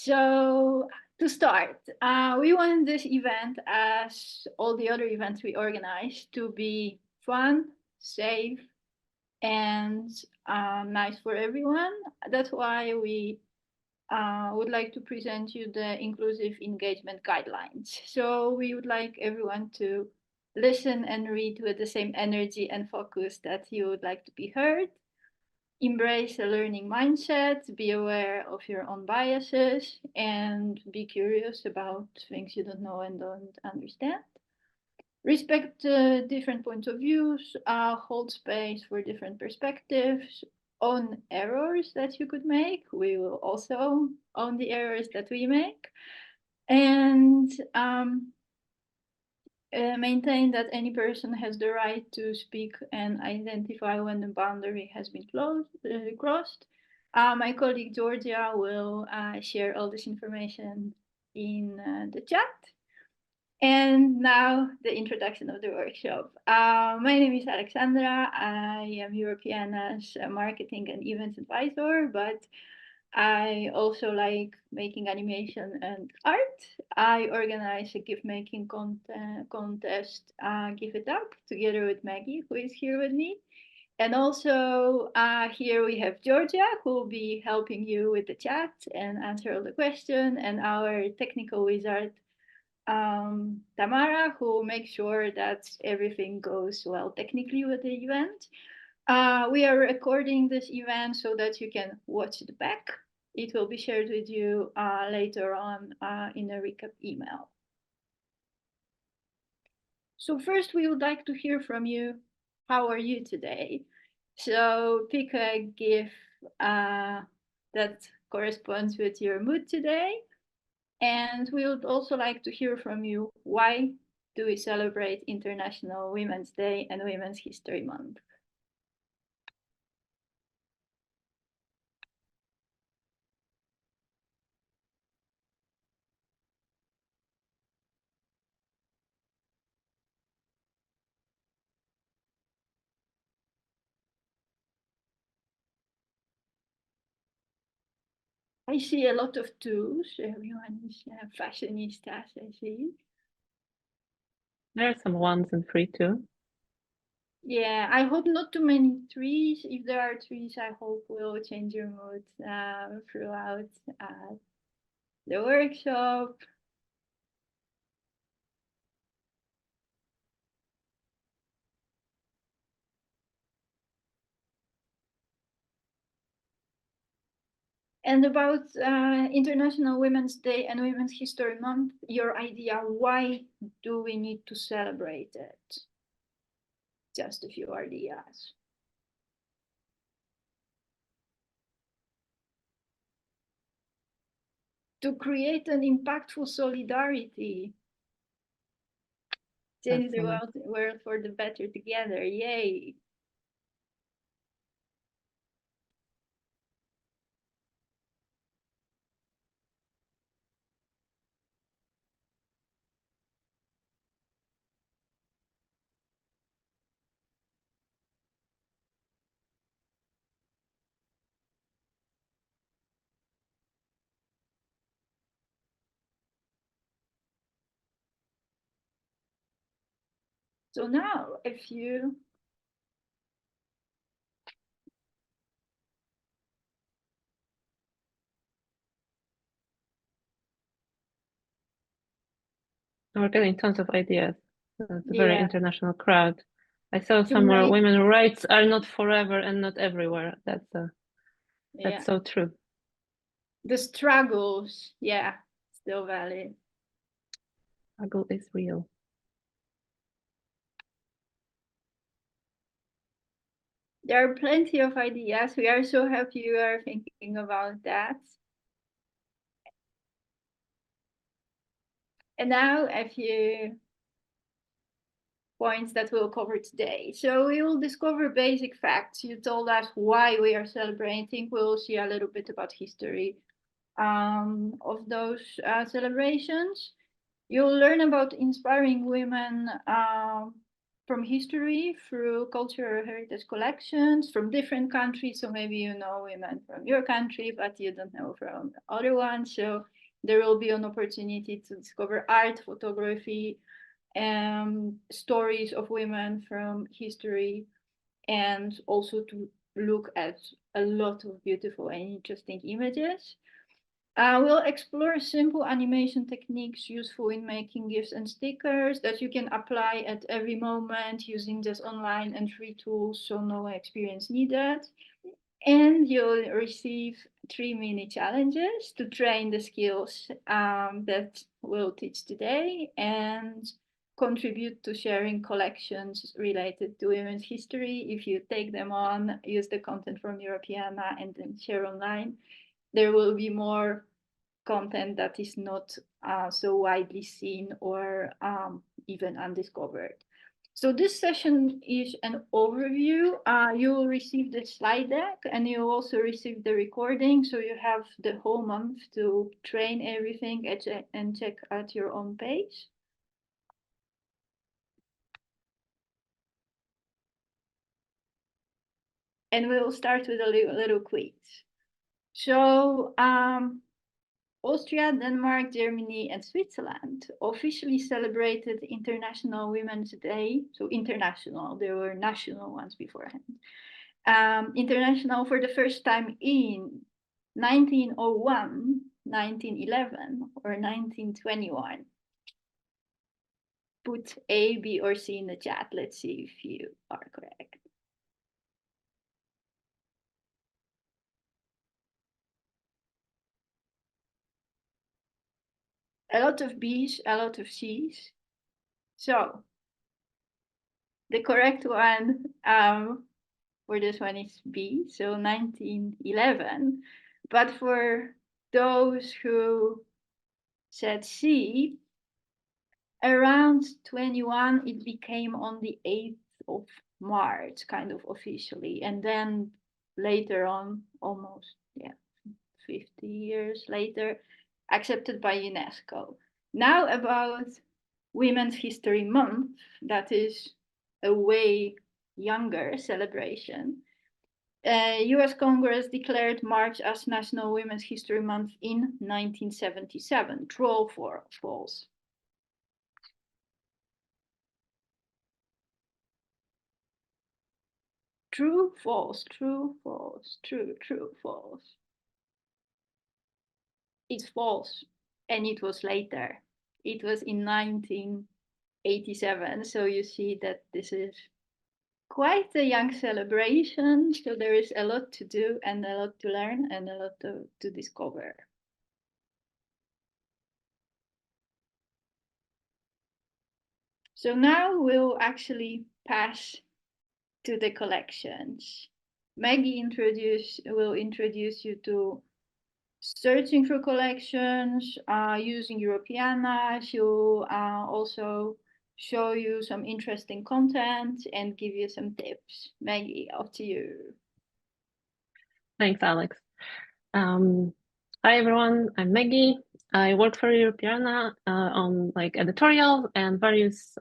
So to start, we want this event, as all the other events we organize, to be fun, safe, and nice for everyone. That's why we would like to present you the inclusive engagement guidelines. So we would like everyone to listen and read with the same energy and focus that you would like to be heard. Embrace a learning mindset, be aware of your own biases, and be curious about things you don't know and don't understand. Respect different points of views, hold space for different perspectives, own errors that you could make. We will also own the errors that we make. And maintain that any person has the right to speak and identify when the boundary has been crossed. My colleague Georgia will share all this information in the chat. And now the introduction of the workshop. My name is Alexandra. I am European as a marketing and events advisor, but I also like making animation and art. I organize a GIF making contest, Give It Up, together with Maggie, who is here with me. And also here we have Georgia, who will be helping you with the chat and answer all the questions, and our technical wizard, Tamara, who makes sure that everything goes well technically with the event. We are recording this event so that you can watch it back. It will be shared with you later on in a recap email. So first, we would like to hear from you. How are you today? So pick a GIF that corresponds with your mood today. And we would also like to hear from you. Why do we celebrate International Women's Day and Women's History Month? I see a lot of twos. Everyone is fashionistas, I see. There are some ones and three too. Yeah, I hope not too many threes. If there are threes, I hope we'll change your mood throughout the workshop. And about International Women's Day and Women's History Month, your idea, why do we need to celebrate it? Just a few ideas. To create an impactful solidarity. Change the world for the better together. Yay. So now, if you We're getting tons of ideas. It's a very international crowd. I saw somewhere women's rights are not forever and not everywhere. That's so true. The struggles, still valid. Struggle is real. There are plenty of ideas. We are so happy you are thinking about that. And now a few points that we'll cover today. So we will discover basic facts. You told us why we are celebrating. We'll see a little bit about history of those celebrations. You'll learn about inspiring women from history through cultural heritage collections from different countries. So maybe you know women from your country, but you don't know from other ones. So There will be an opportunity to discover art, photography, stories of women from history, and also to look at a lot of beautiful and interesting images. We'll explore simple animation techniques useful in making GIFs and stickers that you can apply at every moment using this online and free tools, so no experience needed. And you'll receive 3 mini challenges to train the skills that we'll teach today and contribute to sharing collections related to women's history. If you take them on, use the content from Europeana and then share online, there will be more content that is not so widely seen or even undiscovered. So this session is an overview. You will receive the slide deck and you will also receive the recording. So you have the whole month to train everything and check at your own pace. And we'll start with a little quiz. So Austria, Denmark, Germany, and Switzerland officially celebrated International Women's Day. So international, there were national ones beforehand. International for the first time in 1901, 1911, or 1921. Put A, B, or C in the chat. Let's see if you are correct. A lot of B's, a lot of C's. So the correct one for this one is B, so 1911. But for those who said C, around 21, it became on the 8th of March, kind of officially. And then later on, almost 50 years later, accepted by UNESCO. Now about Women's History Month, that is a way younger celebration. US Congress declared March as National Women's History Month in 1977. True or false? True, false, true, false, true, false. It's false, and it was later. It was in 1987, so you see that this is quite a young celebration, so there is a lot to do and a lot to learn and a lot to discover. So now we'll actually pass to the collections. Maggie will introduce you to searching for collections, using Europeana. She'll also show you some interesting content and give you some tips. Maggie, up to you. Thanks, Alex. Hi, everyone. I'm Maggie. I work for Europeana on editorial and various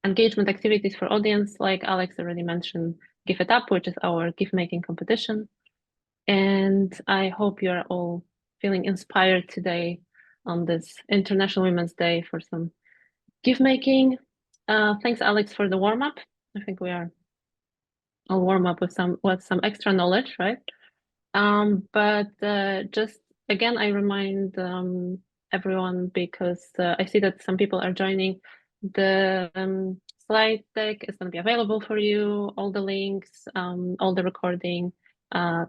engagement activities for audience, like Alex already mentioned, GIF It Up, which is our GIF making competition. And I hope you're all feeling inspired today on this International Women's Day for some GIF making. Thanks, Alex, for the warm up. I think we are all warm up with some extra knowledge, right? But just again, I remind everyone, because I see that some people are joining. The slide deck is going to be available for you, all the links, all the recording.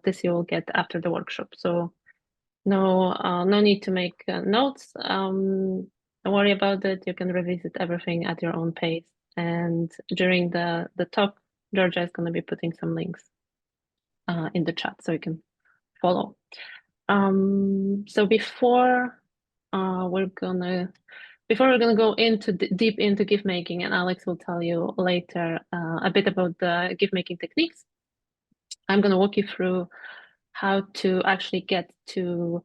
This you will get after the workshop. So no need to make notes. Don't worry about it. You can revisit everything at your own pace. And during the talk, Georgia is going to be putting some links in the chat so you can follow. So before we're gonna go into deep into GIF making, and Alex will tell you later a bit about the GIF making techniques, I'm gonna walk you through how to actually get to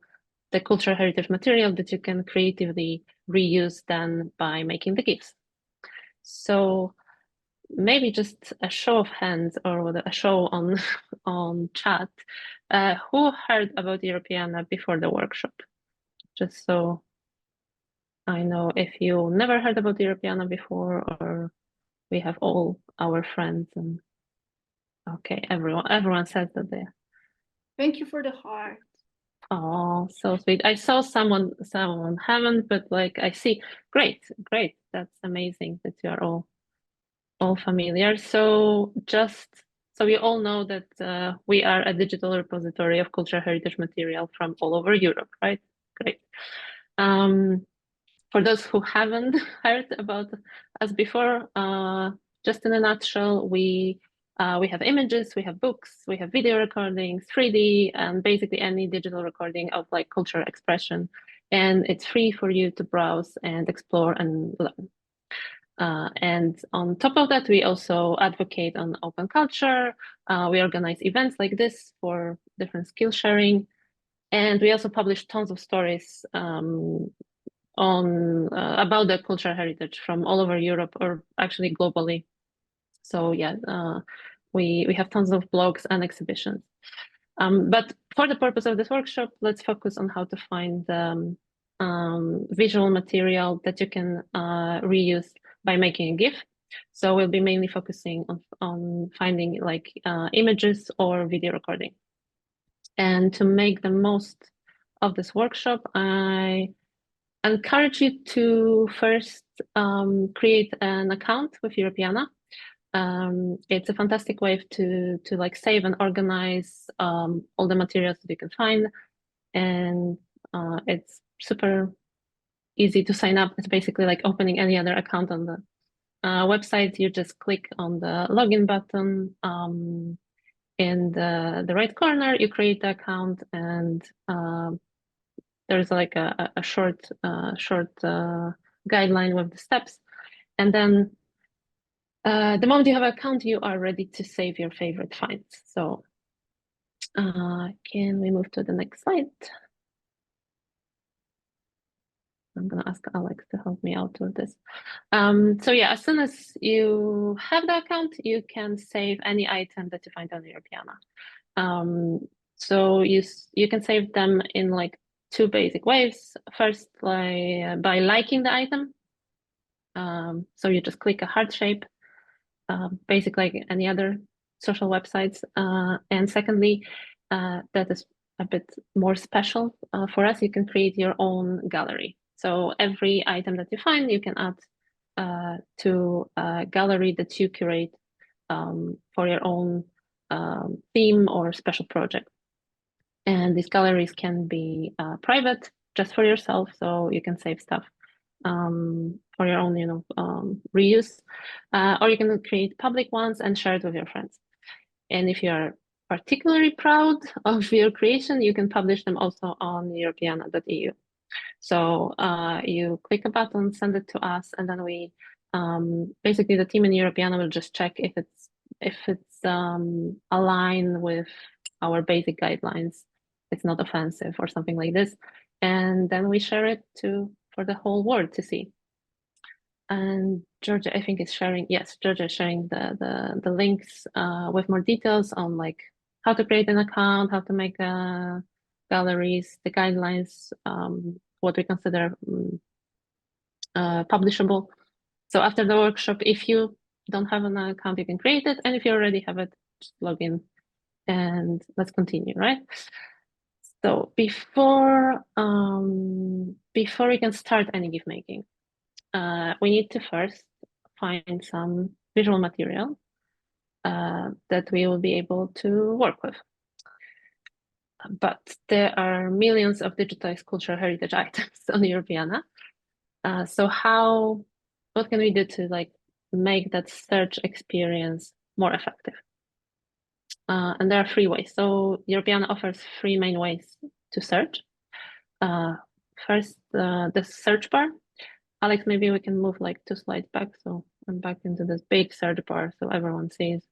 the cultural heritage material that you can creatively reuse then by making the GIFs. So maybe just a show of hands or a show on chat. Who heard about Europeana before the workshop? just so I know if you never heard about Europeana before, or we have all our friends and okay, everyone says that they. Thank you for the heart. Oh, so sweet. I saw someone haven't, but like I see. Great. That's amazing that you are all familiar. So just so we all know that we are a digital repository of cultural heritage material from all over Europe, right? Great. For those who haven't heard about us before, just in a nutshell, we have images, we have books, we have video recordings, 3D, and basically any digital recording of like cultural expression. And it's free for you to browse and explore and learn. And on top of that, we also advocate on open culture. We organize events like this for different skill sharing. And we also publish tons of stories on about the cultural heritage from all over Europe or actually globally. So yeah, we have tons of blogs and exhibitions. But for the purpose of this workshop, let's focus on how to find visual material that you can reuse by making a GIF. So we'll be mainly focusing on finding like images or video recording. And to make the most of this workshop, I encourage you to first create an account with Europeana. It's a fantastic way to like save and organize all the materials that you can find, and it's super easy to sign up. It's basically like opening any other account on the website. You just click on the login button in the right corner. You create the account, and there's like a short guideline with the steps, and then the moment you have an account, you are ready to save your favorite finds. So can we move to the next slide? I'm gonna ask Alex to help me out with this. So yeah, as soon as you have the account, you can save any item that you find on Europeana. So you can save them in like two basic ways. First, like by liking the item. So you just click a heart shape, basically like any other social websites. And secondly, that is a bit more special for us. You can create your own gallery. So every item that you find, you can add to a gallery that you curate for your own theme or special project. And these galleries can be private, just for yourself, so you can save stuff for your own, reuse, or you can create public ones and share it with your friends. And if you are particularly proud of your creation, you can publish them also on Europeana.eu. So you click a button, send it to us, and then we basically the team in Europeana will just check if it's aligned with our basic guidelines, it's not offensive or something like this, and then we share it for the whole world to see. And Georgia, I think, is sharing. Yes, Georgia is sharing the links with more details on like how to create an account, how to make galleries, the guidelines, what we consider publishable. So after the workshop, if you don't have an account, you can create it, and if you already have it, just log in, and let's continue, right? So before we can start any GIF making, we need to first find some visual material that we will be able to work with. But there are millions of digitized cultural heritage items on Europeana. So what can we do to like make that search experience more effective? And there are three ways. So Europeana offers three main ways to search. First, the search bar. Alex, maybe we can move like 2 slides back. So I'm back into this big search bar so everyone sees.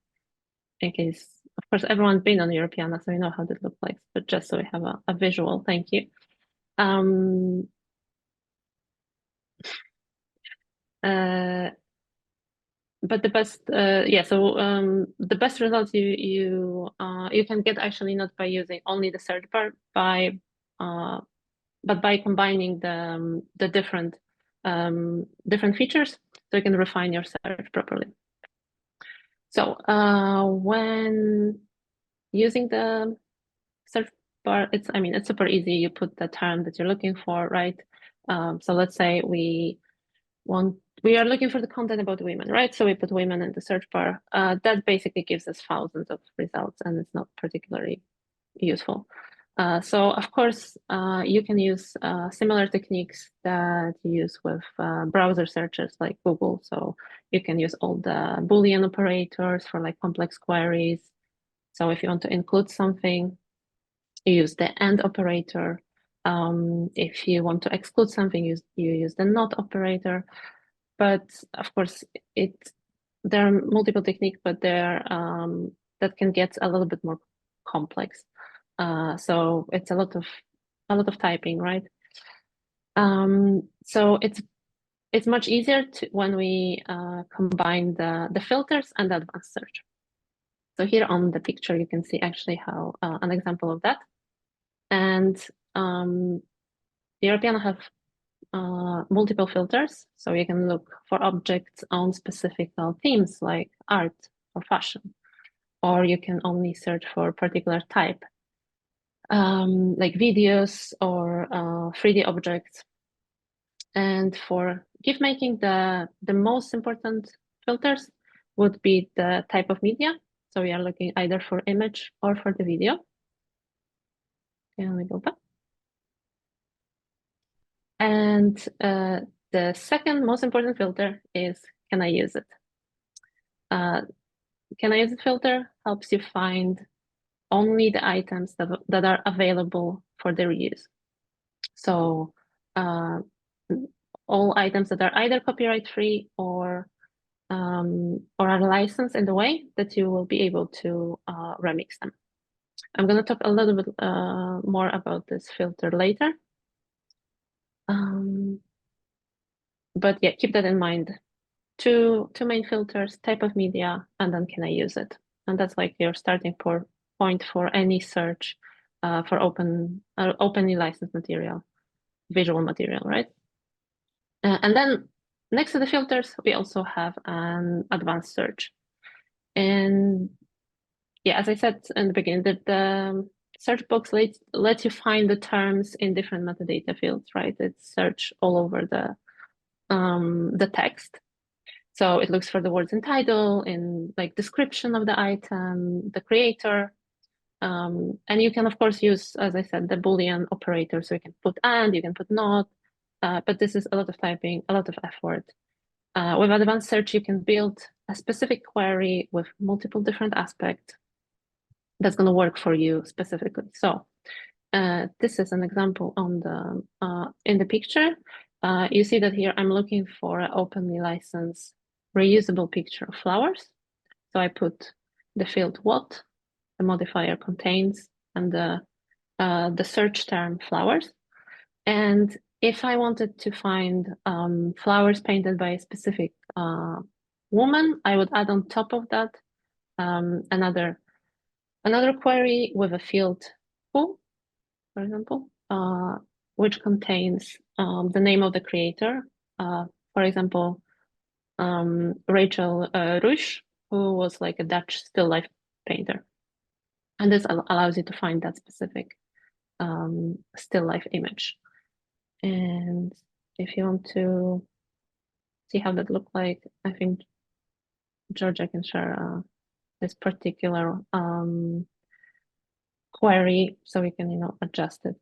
In case, of course, everyone's been on Europeana, so you know how this looks like, but just so we have a visual, thank you. But the best, the best results you can get actually not by using only the search bar, by but by combining the different different features, so you can refine your search properly. So when using the search bar, it's super easy. You put the term that you're looking for, right? So let's say we are looking for the content about women, right? So we put women in the search bar. That basically gives us thousands of results, and it's not particularly useful. So of course, you can use similar techniques that you use with browser searches like Google. So you can use all the Boolean operators for like complex queries. So if you want to include something, you use the AND operator. If you want to exclude something, you use the NOT operator. But of course, there are multiple techniques, but that can get a little bit more complex. So it's a lot of typing, right? So it's much easier when we combine the filters and the advanced search. So here on the picture, you can see actually how an example of that. And Europeana have multiple filters, so you can look for objects on specific themes like art or fashion, or you can only search for particular type, like videos or 3D objects. And for GIF making, the most important filters would be the type of media. So we are looking either for image or for the video. Can we go back? And the second most important filter is, can I use it? Can I use it filter helps you find only the items that are available for the reuse. So all items that are either copyright free or are licensed in the way that you will be able to remix them. I'm going to talk a little bit more about this filter later. But yeah, keep that in mind. Two main filters, type of media, and then can I use it? And that's like your starting point for any search for openly licensed material, visual material, right? And then next to the filters, we also have an advanced search. And yeah, as I said in the beginning, that the search box lets you find the terms in different metadata fields, right? It's search all over the text. So it looks for the words in title, in like description of the item, the creator. And you can, of course, use, as I said, the Boolean operator. So you can put and, you can put not, but this is a lot of typing, a lot of effort. With advanced search, you can build a specific query with multiple different aspects that's going to work for you specifically. So this is an example on in the picture. You see that here I'm looking for an openly licensed reusable picture of flowers. So I put the field what the modifier contains and the search term flowers. And if I wanted to find flowers painted by a specific woman, I would add on top of that another query with a field who, for example, which contains the name of the creator. For example, Rachel Rusch, who was like a Dutch still life painter. And this allows you to find that specific still life image. And if you want to see how that looked like, I think Georgia can share this particular query so we can, adjust it,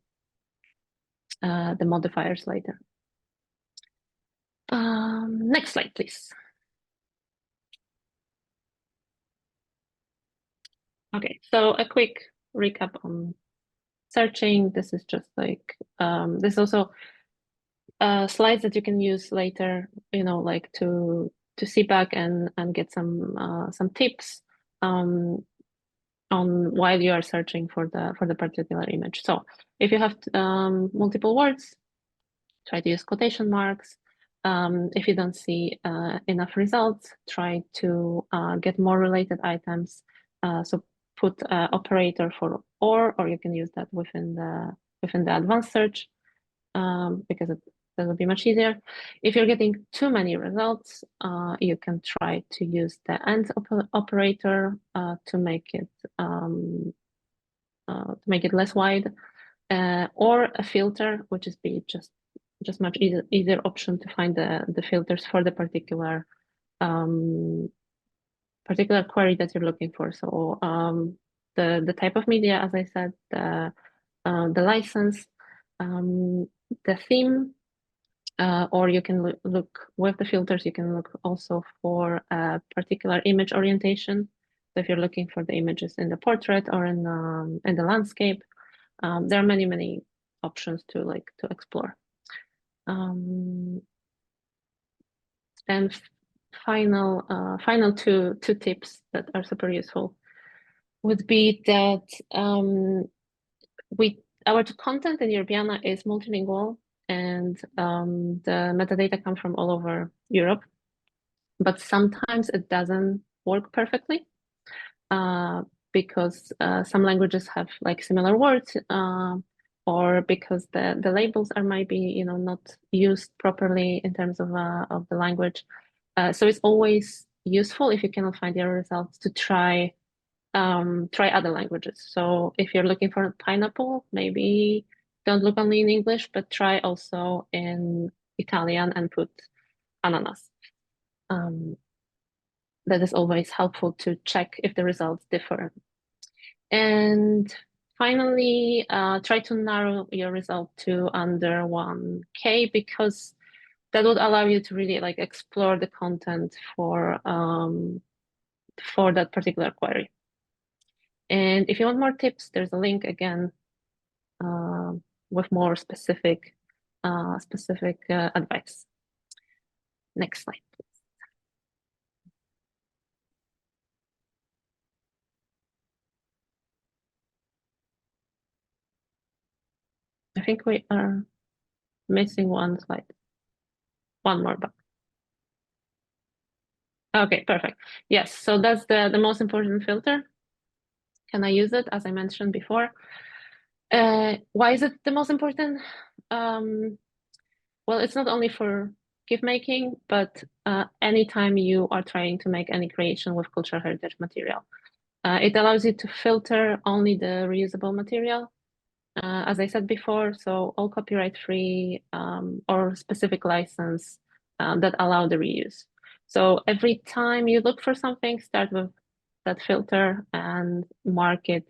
the modifiers later. Next slide, please. Okay, so a quick recap on searching. This is just like, there's also slides that you can use later, like to see back and get some tips on while you are searching for the particular image. So if you have multiple words, try to use quotation marks. If you don't see enough results, try to get more related items. So put operator for or you can use that within the advanced search. because that would be much easier. If you're getting too many results, you can try to use the AND operator to make it less wide, or a filter, which is just much easier option to find the filters for the particular query that you're looking for. So the type of media, as I said, the license, the theme, or you can look with the filters. You can look also for a particular image orientation. So if you're looking for the images in the portrait or in the landscape, there are many options to explore. And final two tips that are super useful would be that our content in Europeana is multilingual, and the metadata come from all over Europe, but sometimes it doesn't work perfectly because some languages have like similar words, or because the labels are maybe not used properly in terms of the language. So it's always useful if you cannot find your results to try other languages. So if you're looking for pineapple, maybe don't look only in English, but try also in Italian and put ananas. That is always helpful to check if the results differ. And finally, try to narrow your result to under 1K, because that would allow you to really explore the content for that particular query. And if you want more tips, there's a link again with more specific advice. Next slide, please. I think we are missing one slide. One more back. Okay, perfect. Yes, so that's the most important filter. Can I use it, as I mentioned before? Why is it the most important? Well, it's not only for GIF making, but anytime you are trying to make any creation with cultural heritage material. It allows you to filter only the reusable material, as I said before, so all copyright-free or specific license that allow the reuse. So every time you look for something, start with that filter and mark it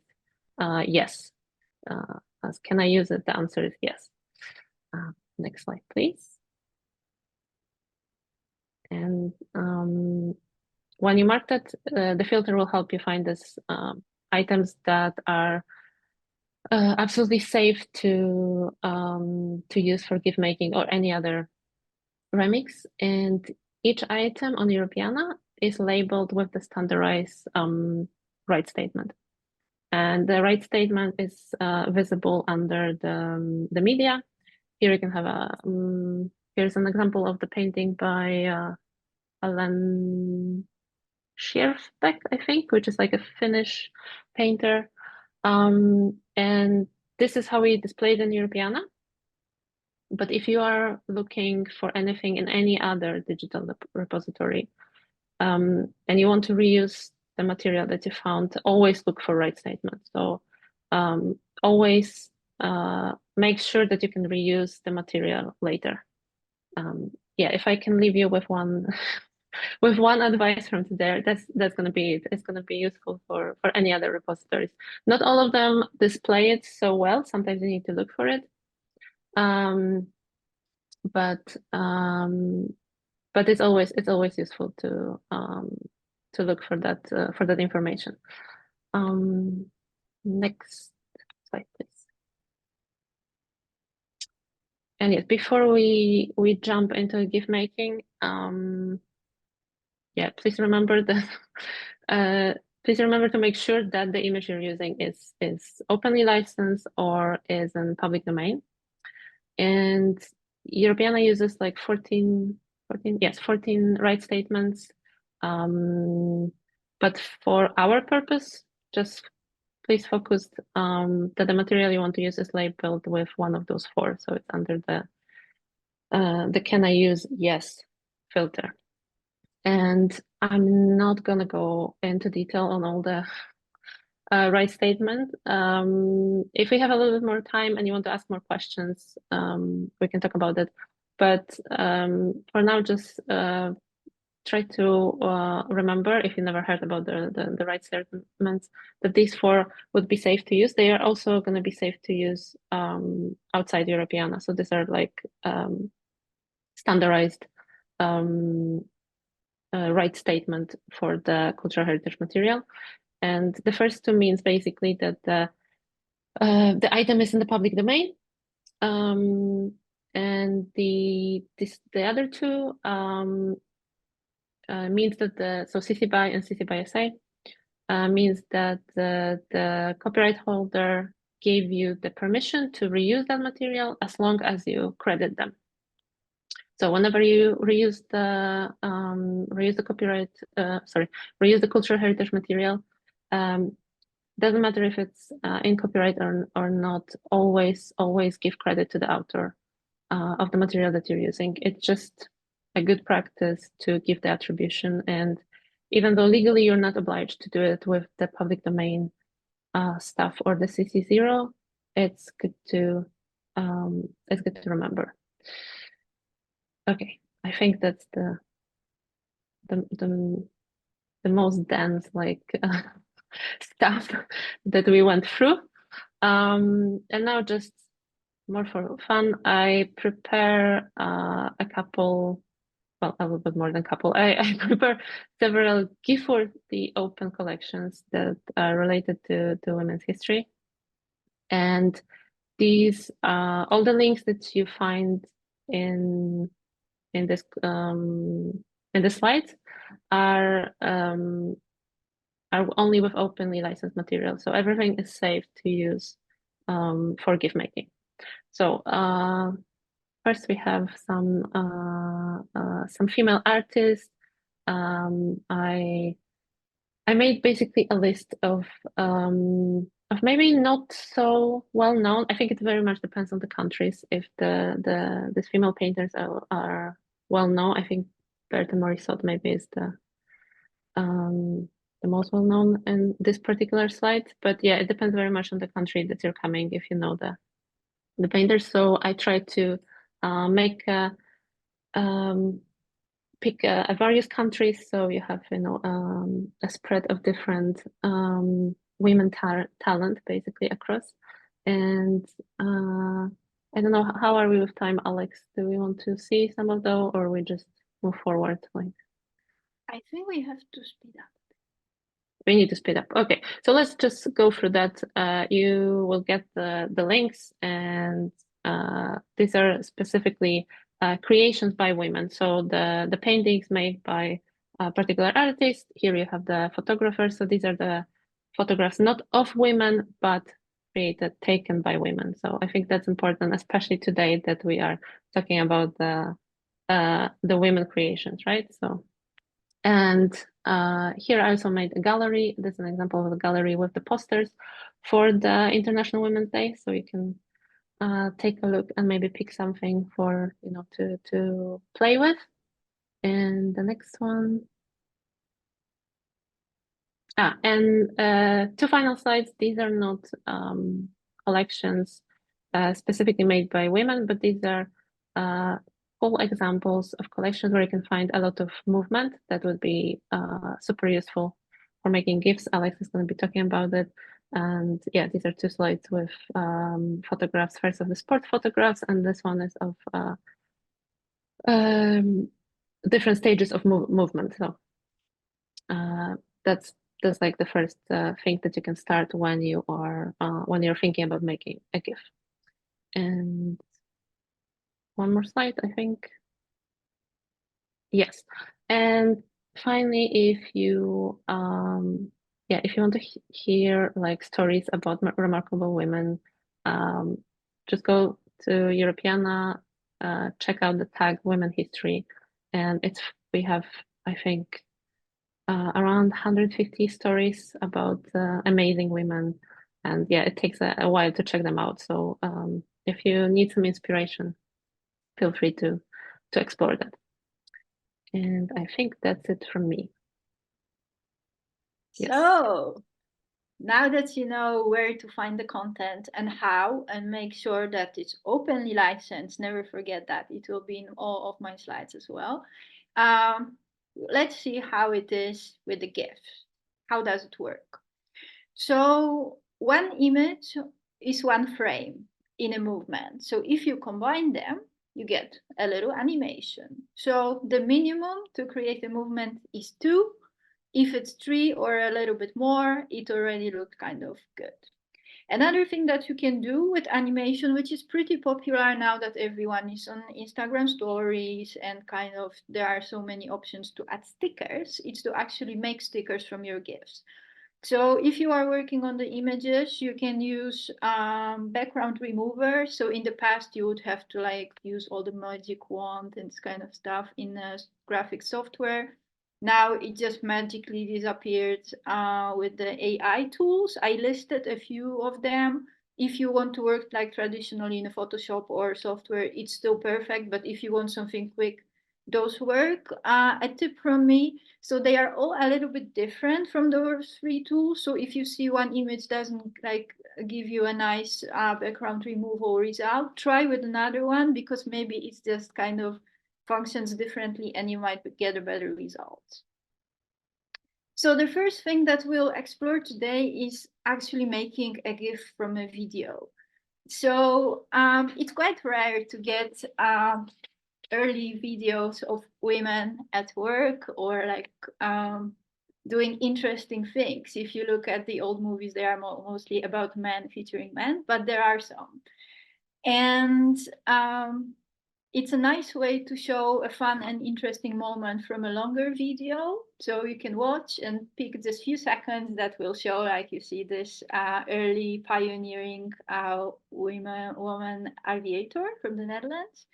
yes. As can I use it? The answer is yes. Next slide, please. And when you mark that, the filter will help you find these items that are absolutely safe to use for GIF making or any other remix. And each item on Europeana is labeled with the standardized right statement. And the right statement is visible under the media. Here you can have here's an example of the painting by Alan Schierbeck, I think, which is like a Finnish painter. And this is how we display it in Europeana. But if you are looking for anything in any other digital repository, and you want to reuse the material that you found, always look for right statement. So always make sure that you can reuse the material later. Yeah, if I can leave you with one with one advice from today, that's going to be it. It's going to be useful for any other repositories. Not all of them display it so well. Sometimes you need to look for it. But it's always useful to look for that information. Next slide, please. And yes, before we jump into GIF making, yeah, please remember that please remember to make sure that the image you're using is openly licensed or is in public domain. And Europeana uses like 14 right statements. But for our purpose, just please focus that the material you want to use is labeled with one of those four. So it's under the can I use yes filter. And I'm not gonna go into detail on all the right statement. If we have a little bit more time and you want to ask more questions, we can talk about it. But for now, just try to remember, if you never heard about the right statements, that these four would be safe to use. They are also going to be safe to use outside Europeana. So these are like standardized right statement for the cultural heritage material. And the first two means basically that the item is in the public domain. And the other two means that so CC BY and CC BY SA means that the copyright holder gave you the permission to reuse that material as long as you credit them. So whenever you reuse the copyright, reuse the cultural heritage material, doesn't matter if it's in copyright or not. Always give credit to the author of the material that you're using. It's just a good practice to give the attribution, and even though legally you're not obliged to do it with the public domain stuff or the CC0, it's good to remember. Okay, I think that's the most dense stuff that we went through. And now just more for fun, I prepare a couple, well, a little bit more than couple. I prepare several GIF for the open collections that are related to women's history. And these, all the links that you find in this in the slides are only with openly licensed material. So everything is safe to use for GIF making. So first we have some female artists. I made basically a list of maybe not so well known. I think it very much depends on the countries. If these female painters are well known, I think Berthe Morisot maybe is the most well known in this particular slide. But yeah, it depends very much on the country that you're coming, if you know the painters. So I try to make pick various countries, so you have a spread of different women talent basically across. And I don't know, how are we with time, Alex? Do we want to see some of those, or we just move forward? I think we have to speed up. We need to speed up. Okay, so let's just go through that. You will get the links, and these are specifically creations by women. So the paintings made by a particular artist. Here you have the photographers. So these are the photographs not of women, but taken by women. So I think that's important, especially today that we are talking about the women creations, right? So. And here I also made a gallery. This is an example of a gallery with the posters for the International Women's Day. So you can take a look and maybe pick something for, to play with. And the next one. And two final slides. These are not collections specifically made by women, but these are full examples of collections where you can find a lot of movement that would be super useful for making GIFs. Alex is going to be talking about it. And yeah, these are two slides with photographs, first of the sport photographs, and this one is of different stages of movement. So that's like the first thing that you can start when you're thinking about making a GIF. And one more slide, I think. Yes. And finally, if you want to hear like stories about remarkable women, just go to Europeana, check out the tag Women History, and we have, I think, around 150 stories about amazing women And yeah, it takes a while to check them out. So if you need some inspiration, feel free to explore that. And I think that's it from me. Yes. So now that you know where to find the content and how, and make sure that it's openly licensed, never forget that. It will be in all of my slides as well. Let's see how it is with the GIFs. How does it work? So one image is one frame in a movement. So if you combine them, you get a little animation. So the minimum to create a movement is 2. If it's 3 or a little bit more, it already looked kind of good. Another thing that you can do with animation, which is pretty popular now that everyone is on Instagram stories and kind of there are so many options to add stickers, it's to actually make stickers from your GIFs. So if you are working on the images, you can use background remover. So in the past, you would have to like use all the magic wand and this kind of stuff in graphic software. Now it just magically disappeared with the AI tools. I listed a few of them. If you want to work like traditionally in a Photoshop or software, it's still perfect. But if you want something quick, those work. A tip from me, so they are all a little bit different from those 3 tools. So if you see one image doesn't like give you a nice background removal result, try with another one, because maybe it's just kind of functions differently and you might get a better result. So the first thing that we'll explore today is actually making a GIF from a video. So it's quite rare to get early videos of women at work or like doing interesting things. If you look at the old movies, they are mostly about men featuring men, but there are some. And it's a nice way to show a fun and interesting moment from a longer video. So you can watch and pick just few seconds that will show, like you see this early pioneering woman aviator from the Netherlands.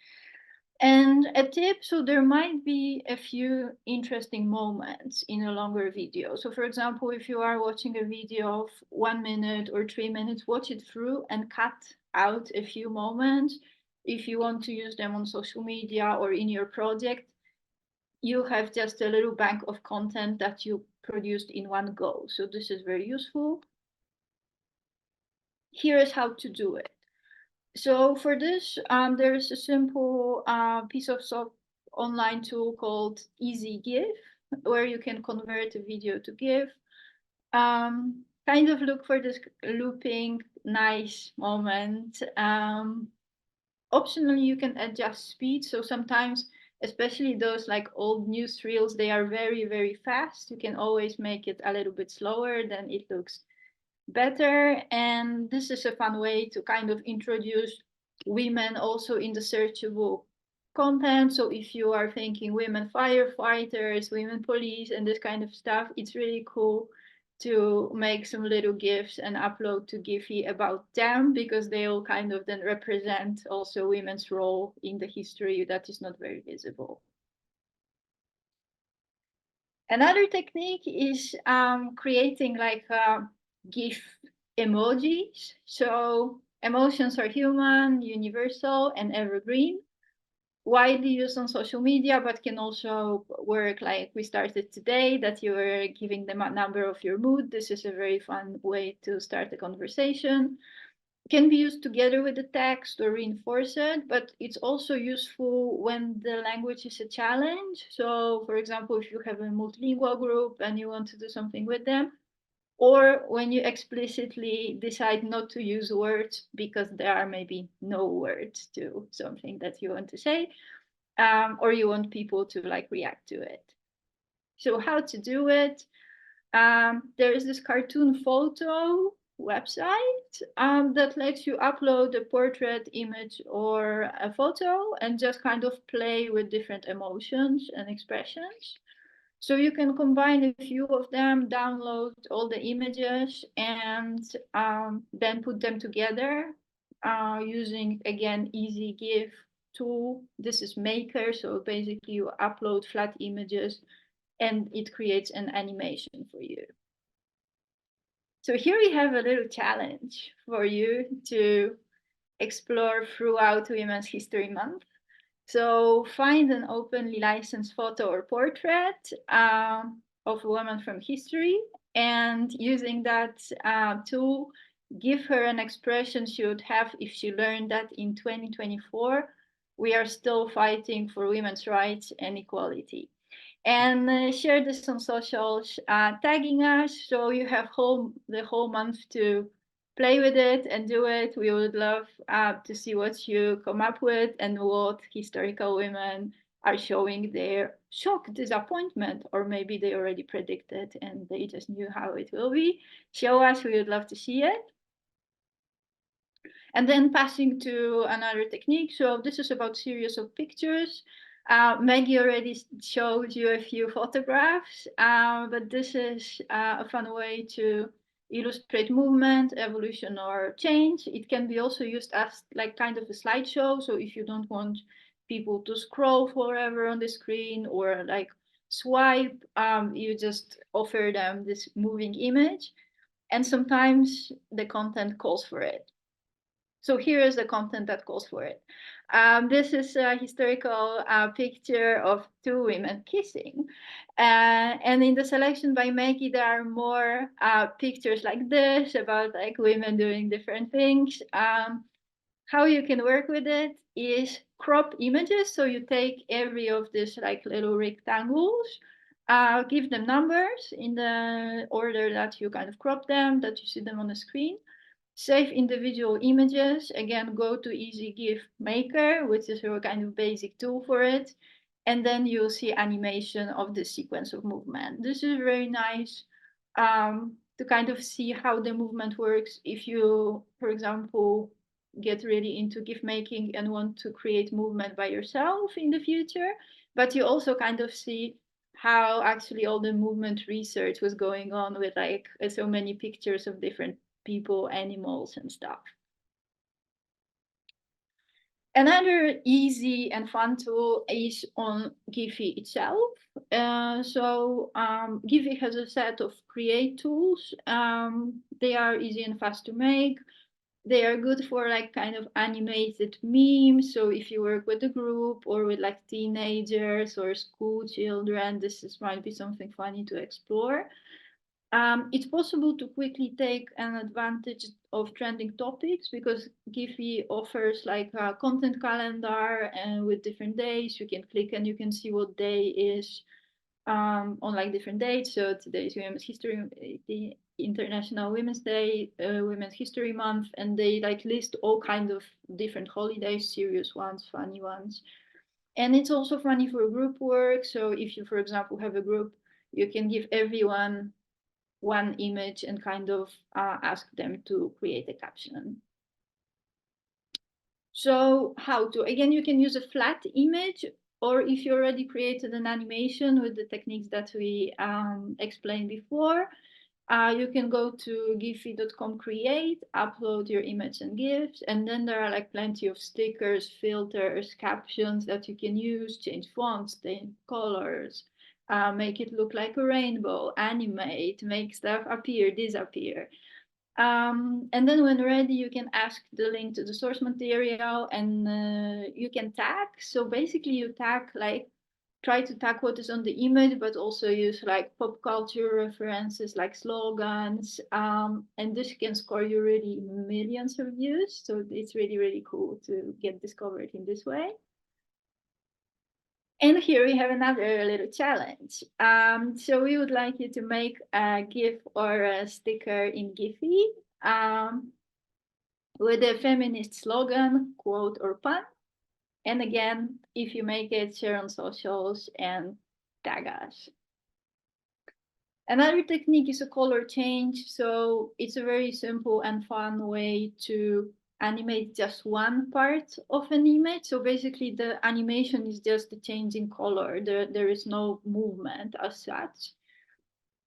And a tip, so there might be a few interesting moments in a longer video. So for example, if you are watching a video of 1 minute or 3 minutes, watch it through and cut out a few moments. If you want to use them on social media or in your project, you have just a little bank of content that you produced in one go. So this is very useful. Here is how to do it. So for this, there's a simple piece of online tool called Easy GIF, where you can convert a video to GIF. Kind of look for this looping nice moment. Optionally, you can adjust speed. So sometimes, especially those like old news reels, they are very, very fast. You can always make it a little bit slower, then it looks better. And this is a fun way to kind of introduce women also in the searchable content. So if you are thinking women firefighters, women police, and this kind of stuff, it's really cool to make some little GIFs and upload to Giphy about them, because they all kind of then represent also women's role in the history that is not very visible. Another technique is creating like GIF emojis. So emotions are human, universal, and evergreen. Widely used on social media, but can also work like we started today, that you are giving them a number of your mood. This is a very fun way to start a conversation. Can be used together with the text or reinforce it, but it's also useful when the language is a challenge. So for example, if you have a multilingual group and you want to do something with them, or when you explicitly decide not to use words because there are maybe no words to something that you want to say, or you want people to like react to it. So how to do it? There is this cartoon photo website that lets you upload a portrait image or a photo and just kind of play with different emotions and expressions. So you can combine a few of them, download all the images, and then put them together using, again, Easy GIF tool. This is Maker, so basically you upload flat images and it creates an animation for you. So here we have a little challenge for you to explore throughout Women's History Month. So find an openly licensed photo or portrait of a woman from history, and using that tool, give her an expression she would have if she learned that in 2024 we are still fighting for women's rights and equality. And share this on socials, tagging us, so you have the whole month to play with it and do it. We would love to see what you come up with and what historical women are showing their shock, disappointment, or maybe they already predicted and they just knew how it will be. Show us, we would love to see it. And then passing to another technique. So this is about series of pictures. Maggie already showed you a few photographs, but this is a fun way to illustrate movement, evolution, or change. It can be also used as like kind of a slideshow. So if you don't want people to scroll forever on the screen or like swipe, you just offer them this moving image. And sometimes the content calls for it. So here is the content that calls for it. This is a historical picture of two women kissing. And in the selection by Maggie, there are more pictures like this about like women doing different things. How you can work with it is crop images. So you take every of these like little rectangles, give them numbers in the order that you kind of crop them, that you see them on the screen. Save individual images. Again, go to Easy GIF Maker, which is a kind of basic tool for it. And then you'll see animation of the sequence of movement. This is very nice to kind of see how the movement works. If you, for example, get really into GIF making and want to create movement by yourself in the future, but you also kind of see how actually all the movement research was going on with like so many pictures of different people, animals, and stuff. Another easy and fun tool is on Giphy itself. Giphy has a set of create tools. They are easy and fast to make. They are good for like kind of animated memes. So if you work with a group or with like teenagers or school children, might be something funny to explore. It's possible to quickly take an advantage of trending topics because Giphy offers like a content calendar and with different days. You can click and you can see what day is on like different dates. So today is Women's History, the International Women's Day, Women's History Month, and they like list all kinds of different holidays, serious ones, funny ones. And it's also funny for group work. So if you, for example, have a group, you can give everyone one image and kind of ask them to create a caption. So how to, again, you can use a flat image, or if you already created an animation with the techniques that we explained before, you can go to giphy.com create, upload your image and GIFs, and then there are like plenty of stickers, filters, captions that you can use, change fonts, change colors, make it look like a rainbow, animate, make stuff appear, disappear. And then when ready, you can ask the link to the source material and you can tag. So basically you tag like, try to tag what is on the image, but also use like pop culture references like slogans. And this can score you really millions of views. So it's really, really cool to get discovered in this way. And here we have another little challenge. So we would like you to make a GIF or a sticker in Giphy with a feminist slogan, quote, or pun. And again, if you make it, share on socials and tag us. Another technique is a color change. So it's a very simple and fun way to animate just one part of an image. So basically the animation is just the change in color. There is no movement as such.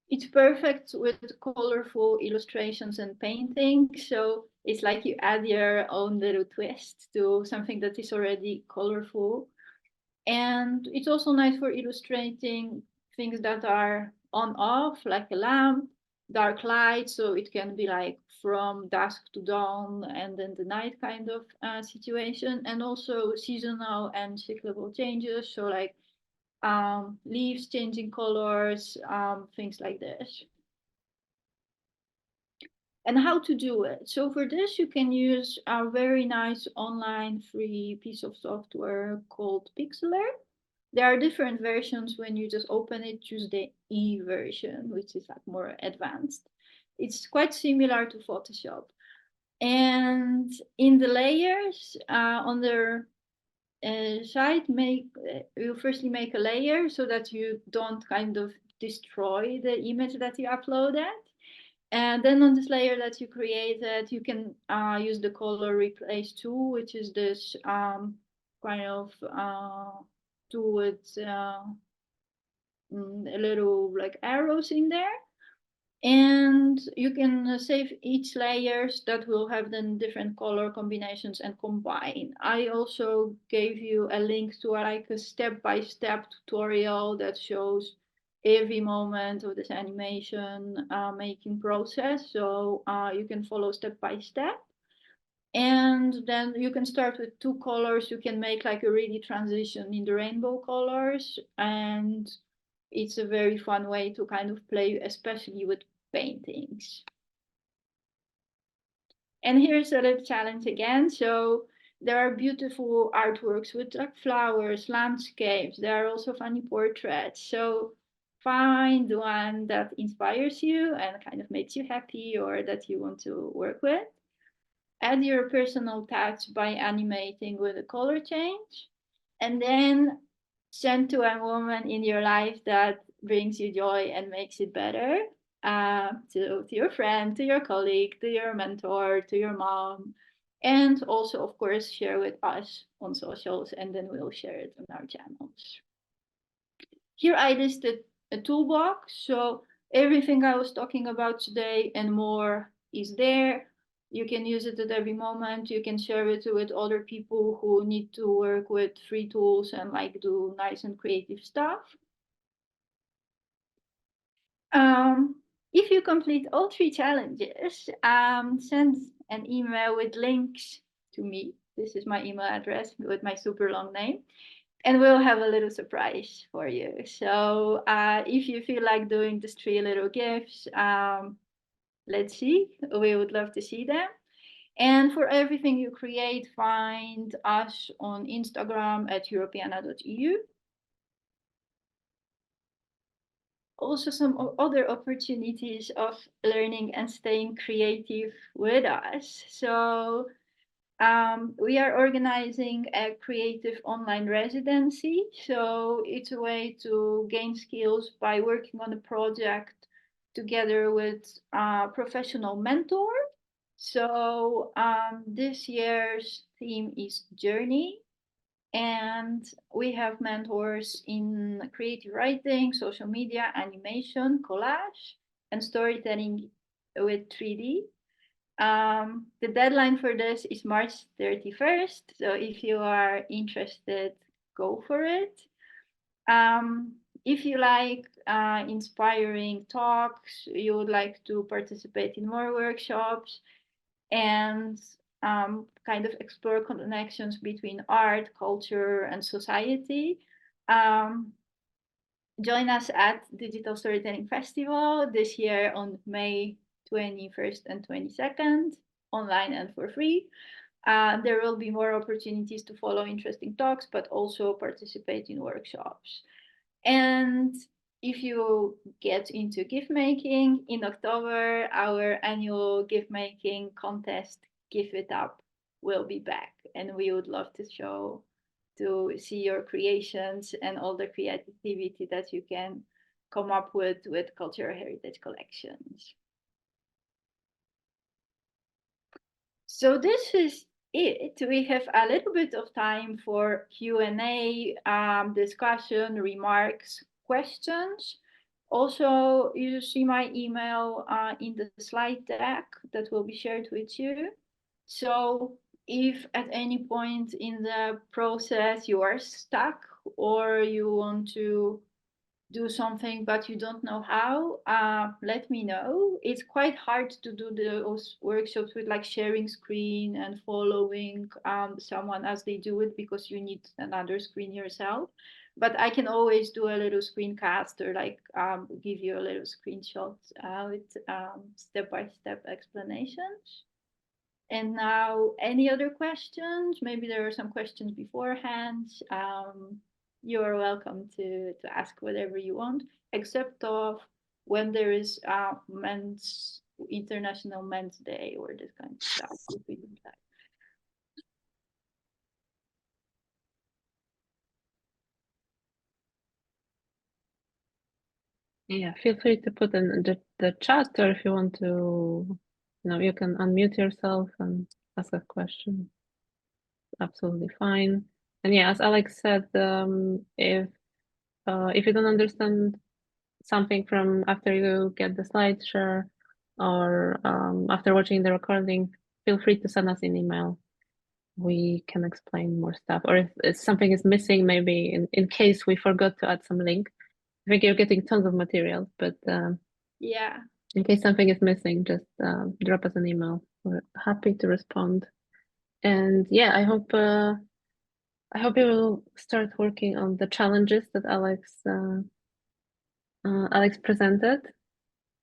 It's perfect with colorful illustrations and painting. So it's like you add your own little twist to something that is already colorful. And it's also nice for illustrating things that are on off, like a lamp, dark light, so it can be like from dusk to dawn and then the night kind of situation, and also seasonal and cyclical changes, so like leaves changing colors, things like this. And how to do it. So for this, you can use a very nice online free piece of software called Pixlr. There are different versions. When you just open it, choose the E version, which is like more advanced. It's quite similar to Photoshop. And in the layers on the side, you firstly make a layer so that you don't kind of destroy the image that you uploaded. And then on this layer that you created, you can use the color replace tool, which is this kind of tool with a little like arrows in there. And you can save each layers that will have then different color combinations and combine. I also gave you a link to like a step-by-step tutorial that shows every moment of this animation making process. So you can follow step by step. And then you can start with two colors. You can make like a really transition in the rainbow colors. And it's a very fun way to kind of play, especially with paintings. And here's a little challenge again. So there are beautiful artworks with like flowers, landscapes. There are also funny portraits. So find one that inspires you and kind of makes you happy or that you want to work with. Add your personal touch by animating with a color change. And then send to a woman in your life that brings you joy and makes it better. To your friend, to your colleague, to your mentor, to your mom, and also, of course, share with us on socials, and then we'll share it on our channels. Here I listed a toolbox, so everything I was talking about today and more is there. You can use it at every moment. You can share it with other people who need to work with free tools and like do nice and creative stuff. If you complete all 3 challenges, send an email with links to me. This is my email address with my super long name. And we'll have a little surprise for you. So if you feel like doing these 3 little GIFs, let's see. We would love to see them. And for everything you create, find us on Instagram at europeana.eu. Also some other opportunities of learning and staying creative with us. So we are organizing a creative online residency. So it's a way to gain skills by working on a project together with a professional mentor. So this year's theme is Journey. And we have mentors in creative writing, social media, animation, collage, and storytelling with 3D. The deadline for this is March 31st. So if you are interested, go for it. If you like inspiring talks, you would like to participate in more workshops and kind of explore connections between art, culture, and society. Join us at Digital Storytelling Festival this year on May 21st and 22nd, online and for free. There will be more opportunities to follow interesting talks, but also participate in workshops. And if you get into GIF making, in October, our annual GIF making contest, GIF It Up, will be back. And we would love to see your creations and all the creativity that you can come up with cultural heritage collections. So this is it. We have a little bit of time for Q&A, discussion, remarks, questions. Also, you see my email in the slide deck that will be shared with you. So if at any point in the process you are stuck or you want to do something but you don't know how, let me know. It's quite hard to do those workshops with like sharing screen and following someone as they do it, because you need another screen yourself. But I can always do a little screencast, or like give you a little screenshot with step-by-step explanations. And now, any other questions? Maybe there were some questions beforehand. You are welcome to ask whatever you want, except of when there is Men's International Men's Day or this kind of stuff. If we do that. Yeah, feel free to put in the chat, or if you want to, you can unmute yourself and ask a question. Absolutely fine. And yeah, as Alex said, if you don't understand something from after you get the slide share, or after watching the recording, feel free to send us an email. We can explain more stuff. Or if something is missing, maybe in case we forgot to add some link. I think you're getting tons of materials, but Yeah. in case something is missing, just drop us an email. We're happy to respond. And yeah, I hope you will start working on the challenges that Alex presented,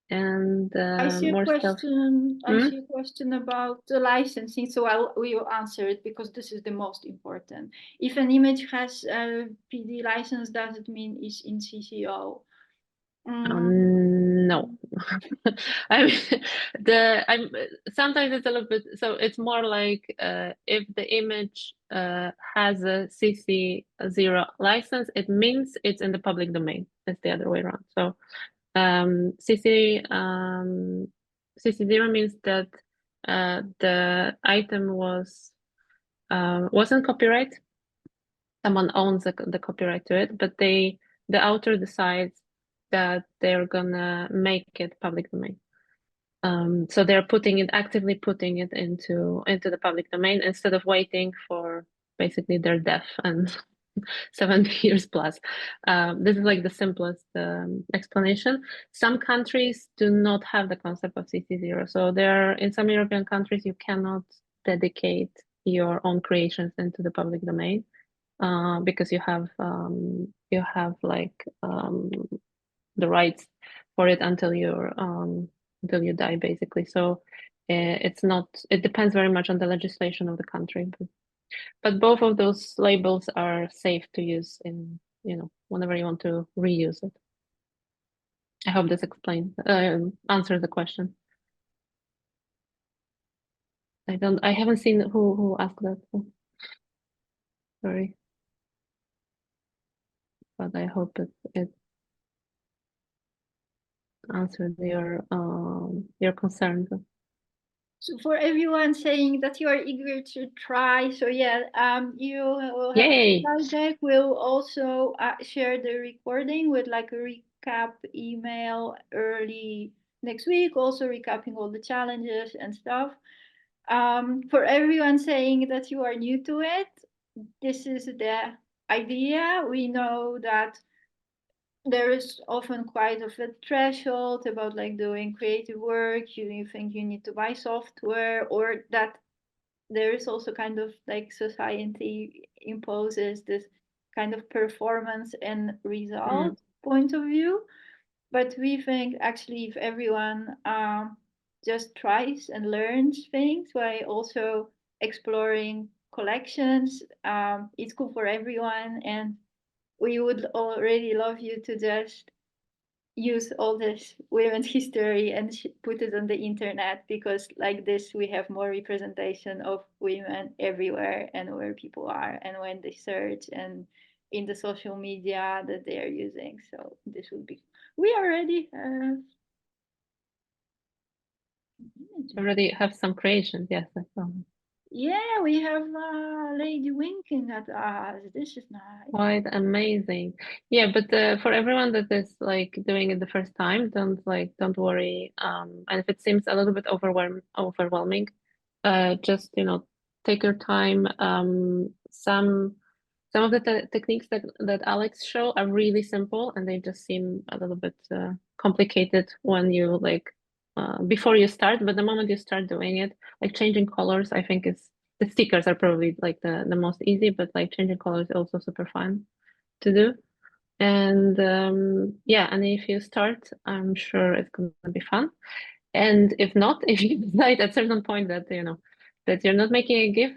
and I see a more stuff. question. I Hmm? see a question about the licensing, so we will answer it because this is the most important. If an image has a PD license, does it mean it's in CCO? No. I mean, I'm sometimes it's a little bit, so it's more like if the image has a CC0 license, it means it's in the public domain. It's the other way around. So CC0 means that the item wasn't copyright. Someone owns the copyright to it, but the author decides that they're gonna make it public domain. So they're actively putting it into the public domain instead of waiting for basically their death and 70 years plus. This is like the simplest explanation. Some countries do not have the concept of CC0. So in some European countries, you cannot dedicate your own creations into the public domain because you have like the rights for it until you die, basically. So it's not. It depends very much on the legislation of the country, but both of those labels are safe to use in whenever you want to reuse it. I hope this answers the question. I haven't seen who asked that. Sorry, but I hope it answered your concerns. So for everyone saying that you are eager to try, so yeah, you will have Yay! a slide deck. We'll also share the recording with like a recap email early next week, also recapping all the challenges and stuff. For everyone saying that you are new to it, this is the idea. We know that there is often quite of a threshold about like doing creative work. You think you need to buy software, or that there is also kind of like society imposes this kind of performance and result point of view. But we think actually if everyone just tries and learns things by also exploring collections, it's cool for everyone. And we would already love you to just use all this women's history and put it on the internet, because like this we have more representation of women everywhere and where people are and when they search and in the social media that they are using. So this would be, we already Already have some creations, yes. yeah, we have lady winking at us. This is nice. Quite amazing. Yeah, but for everyone that is like doing it the first time, don't worry. And if it seems a little bit overwhelming, just take your time. Some some of the techniques that Alex show are really simple, and they just seem a little bit complicated when you like before you start. But the moment you start doing it, like changing colors, I think is the stickers are probably like the most easy, but like changing colors is also super fun to do. And yeah, and if you start, I'm sure it's gonna be fun. And if not, if you decide at a certain point that that you're not making a GIF,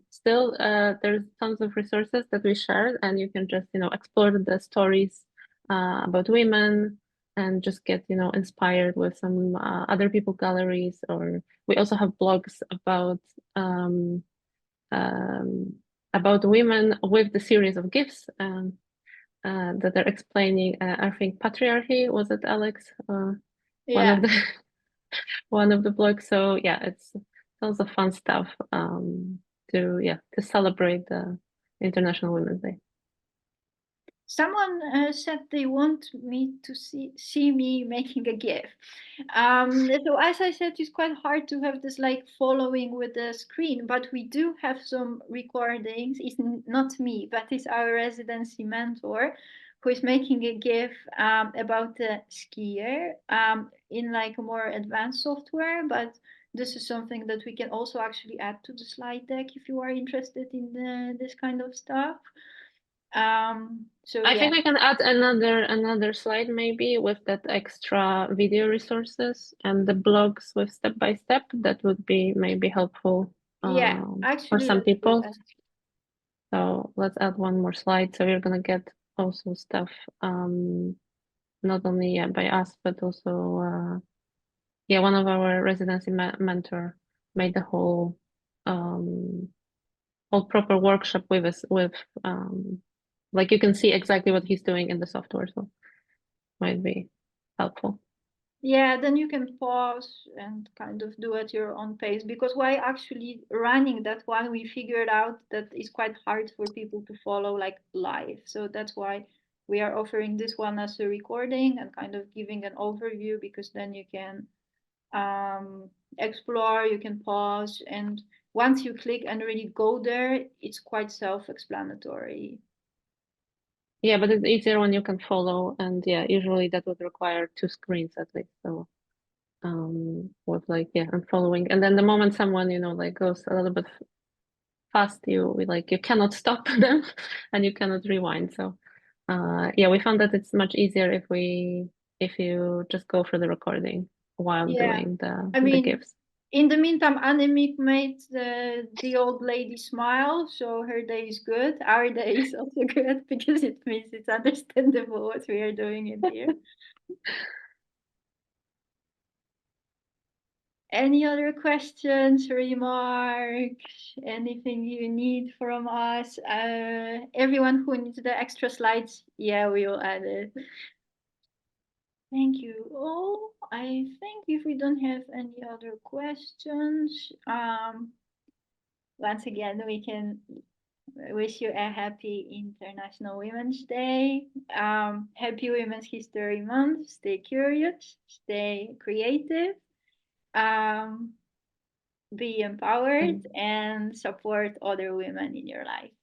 still there's tons of resources that we share, and you can just explore the stories about women and just get inspired with some other people galleries. Or we also have blogs um, um, about women with the series of GIFs that are explaining. I think patriarchy, was it, Alex? One Yeah. of the one of the blogs. So yeah, it's tons of fun stuff to celebrate the International Women's Day. Someone said they want me to see me making a GIF. So as I said, it's quite hard to have this like following with the screen, but we do have some recordings. It's not me, but it's our residency mentor who is making a GIF about the skier in like a more advanced software. But this is something that we can also actually add to the slide deck if you are interested in this kind of stuff. So I yeah, think we can add another slide maybe with that extra video resources and the blogs with step by step. That would be maybe helpful yeah, for actually some let's do people. that. So let's add one more slide. So we're gonna get also stuff not only by us but also yeah, one of our residency mentor made the whole proper workshop with us with like you can see exactly what he's doing in the software, so might be helpful. Yeah, then you can pause and kind of do at your own pace, because while actually running that one, we figured out that it's quite hard for people to follow like live. So that's why we are offering this one as a recording and kind of giving an overview, because then you can explore, you can pause, and once you click and really go there, it's quite self-explanatory. Yeah, but it's easier when you can follow, and yeah, usually that would require two screens at least. So with like yeah, and following, and then the moment someone like goes a little bit fast, you cannot stop them, and you cannot rewind. So yeah, we found that it's much easier if you just go for the recording while Yeah, doing I the mean, GIFs. in the meantime, Annemiek made the old lady smile, so her day is good. Our day is also good because it means it's understandable what we are doing in here. Any other questions, remarks, anything you need from us? Everyone who needs the extra slides, yeah, we will add it. Thank you all. I think if we don't have any other questions, once again, we can wish you a happy International Women's Day. Happy Women's History Month. Stay curious, stay creative, um, be empowered, And and support other women in your life.